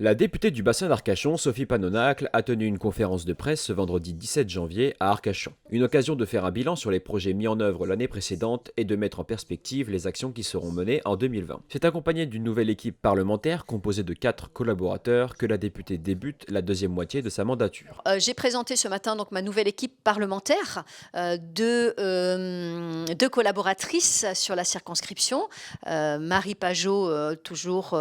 La députée du bassin d'Arcachon, Sophie Panonacle, a tenu une conférence de presse ce vendredi 17 janvier à Arcachon. Une occasion de faire un bilan sur les projets mis en œuvre l'année précédente et de mettre en perspective les actions qui seront menées en 2020. C'est accompagné d'une nouvelle équipe parlementaire composée de 4 collaborateurs que la députée débute la deuxième moitié de sa mandature. J'ai présenté ce matin donc ma nouvelle équipe parlementaire, deux collaboratrices sur la circonscription, Marie Pajot, toujours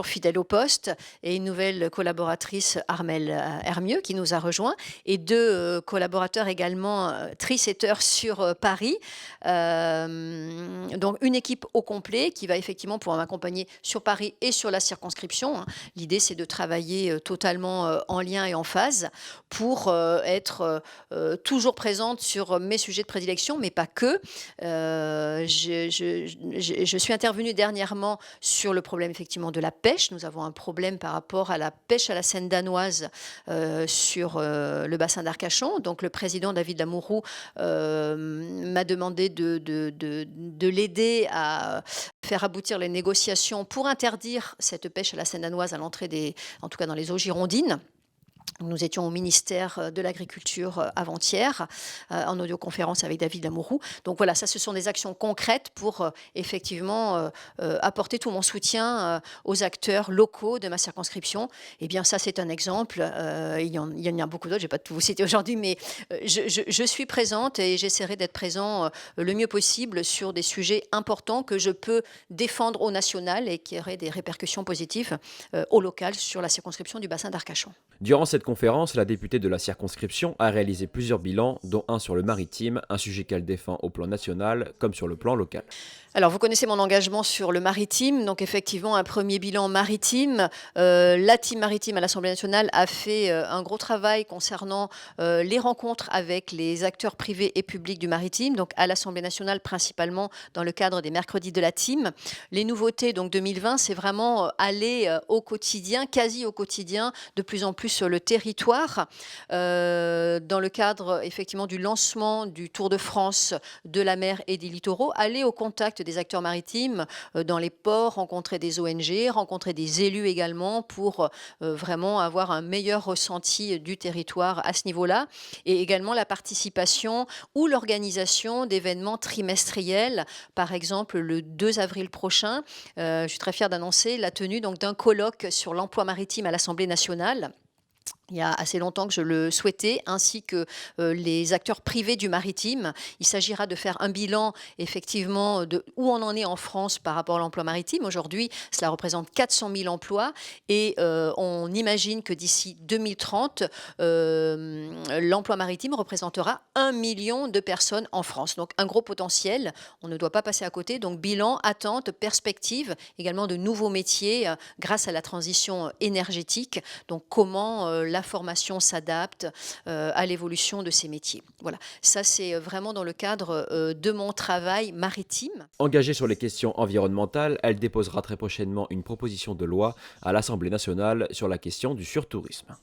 fidèle au poste, et une nouvelle collaboratrice, Armelle Hermieux, qui nous a rejoints, et deux collaborateurs également tri-setteurs sur Paris. Donc une équipe au complet qui va effectivement pouvoir m'accompagner sur Paris et sur la circonscription, hein. L'idée, c'est de travailler totalement en lien et en phase pour être toujours présente sur mes sujets de prédilection, mais pas que. Je suis intervenue dernièrement sur le problème effectivement de la pêche. Nous avons un problème par rapport à la pêche à la seine danoise sur le bassin d'Arcachon. Donc le président David Lamourou m'a demandé de l'aider à faire aboutir les négociations pour interdire cette pêche à la seine danoise à l'entrée en tout cas dans les eaux girondines. Nous étions au ministère de l'Agriculture avant-hier en audioconférence avec David Lamourou. Donc voilà, ça, ce sont des actions concrètes pour effectivement apporter tout mon soutien aux acteurs locaux de ma circonscription. Eh bien, ça, c'est un exemple. Il y en a beaucoup d'autres, je ne vais pas tout vous citer aujourd'hui, mais je suis présente et j'essaierai d'être présent le mieux possible sur des sujets importants que je peux défendre au national et qui auraient des répercussions positives au local sur la circonscription du bassin d'Arcachon. Durant cette conférence, la députée de la circonscription a réalisé plusieurs bilans, dont un sur le maritime, un sujet qu'elle défend au plan national comme sur le plan local. Alors, vous connaissez mon engagement sur le maritime. Donc, effectivement, un premier bilan maritime. La team maritime à l'Assemblée nationale a fait un gros travail concernant les rencontres avec les acteurs privés et publics du maritime. Donc, à l'Assemblée nationale, principalement dans le cadre des mercredis de la team. Les nouveautés, donc 2020, c'est vraiment aller au quotidien, quasi au quotidien, de plus en plus sur le territoire. Dans le cadre, effectivement, du lancement du Tour de France de la mer et des littoraux, aller au contact des acteurs maritimes dans les ports, rencontrer des ONG, rencontrer des élus également pour vraiment avoir un meilleur ressenti du territoire à ce niveau-là, et également la participation ou l'organisation d'événements trimestriels. Par exemple, le 2 avril prochain, je suis très fière d'annoncer la tenue donc d'un colloque sur l'emploi maritime à l'Assemblée nationale. Il y a assez longtemps que je le souhaitais, ainsi que les acteurs privés du maritime. Il s'agira de faire un bilan, effectivement, de où on en est en France par rapport à l'emploi maritime. Aujourd'hui, cela représente 400 000 emplois et on imagine que d'ici 2030, l'emploi maritime représentera 1 million de personnes en France. Donc, un gros potentiel. On ne doit pas passer à côté. Donc, bilan, attente, perspective, également de nouveaux métiers grâce à la transition énergétique. Donc, comment la formation s'adapte à l'évolution de ces métiers. Voilà, ça c'est vraiment dans le cadre de mon travail maritime. Engagée sur les questions environnementales, elle déposera très prochainement une proposition de loi à l'Assemblée nationale sur la question du surtourisme.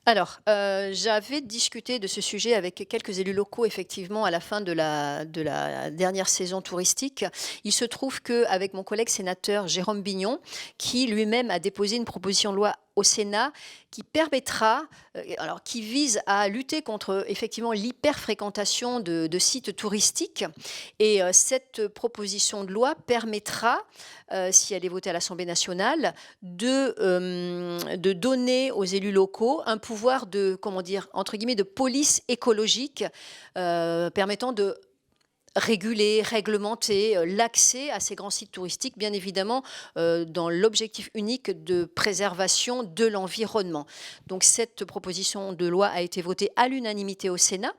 Alors, j'avais discuté de ce sujet avec quelques élus locaux, effectivement, à la fin de la dernière saison touristique. Il se trouve qu'avec mon collègue sénateur Jérôme Bignon, qui lui-même a déposé une proposition de loi au Sénat qui permettra, qui vise à lutter contre effectivement l'hyperfréquentation de sites touristiques. Et cette proposition de loi permettra, si elle est votée à l'Assemblée nationale, de donner aux élus locaux un pouvoir de, comment dire, entre guillemets, de police écologique, permettant de réguler, réglementer l'accès à ces grands sites touristiques, bien évidemment, dans l'objectif unique de préservation de l'environnement. Donc cette proposition de loi a été votée à l'unanimité au Sénat.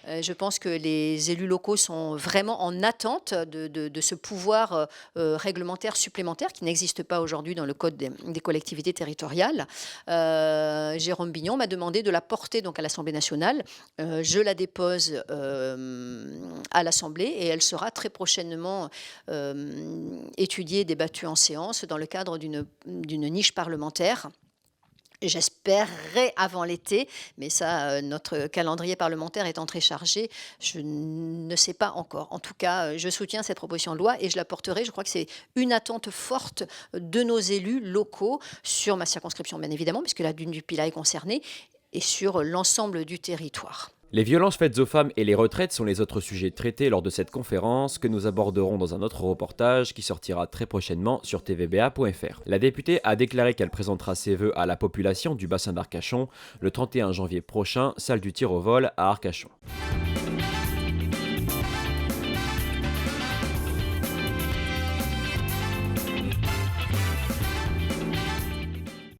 Je pense que les élus locaux sont vraiment en attente de ce pouvoir réglementaire supplémentaire qui n'existe pas aujourd'hui dans le Code des collectivités territoriales. Jérôme Bignon m'a demandé de la porter donc à l'Assemblée nationale. Je la dépose à l'Assemblée et elle sera très prochainement étudiée et débattue en séance dans le cadre d'une niche parlementaire. J'espérerais avant l'été, mais ça, notre calendrier parlementaire étant très chargé, je ne sais pas encore. En tout cas, je soutiens cette proposition de loi et je la porterai. Je crois que c'est une attente forte de nos élus locaux sur ma circonscription, bien évidemment, puisque la dune du Pilat est concernée, et sur l'ensemble du territoire. Les violences faites aux femmes et les retraites sont les autres sujets traités lors de cette conférence que nous aborderons dans un autre reportage qui sortira très prochainement sur tvba.fr. La députée a déclaré qu'elle présentera ses vœux à la population du bassin d'Arcachon le 31 janvier prochain, salle du tir au vol à Arcachon.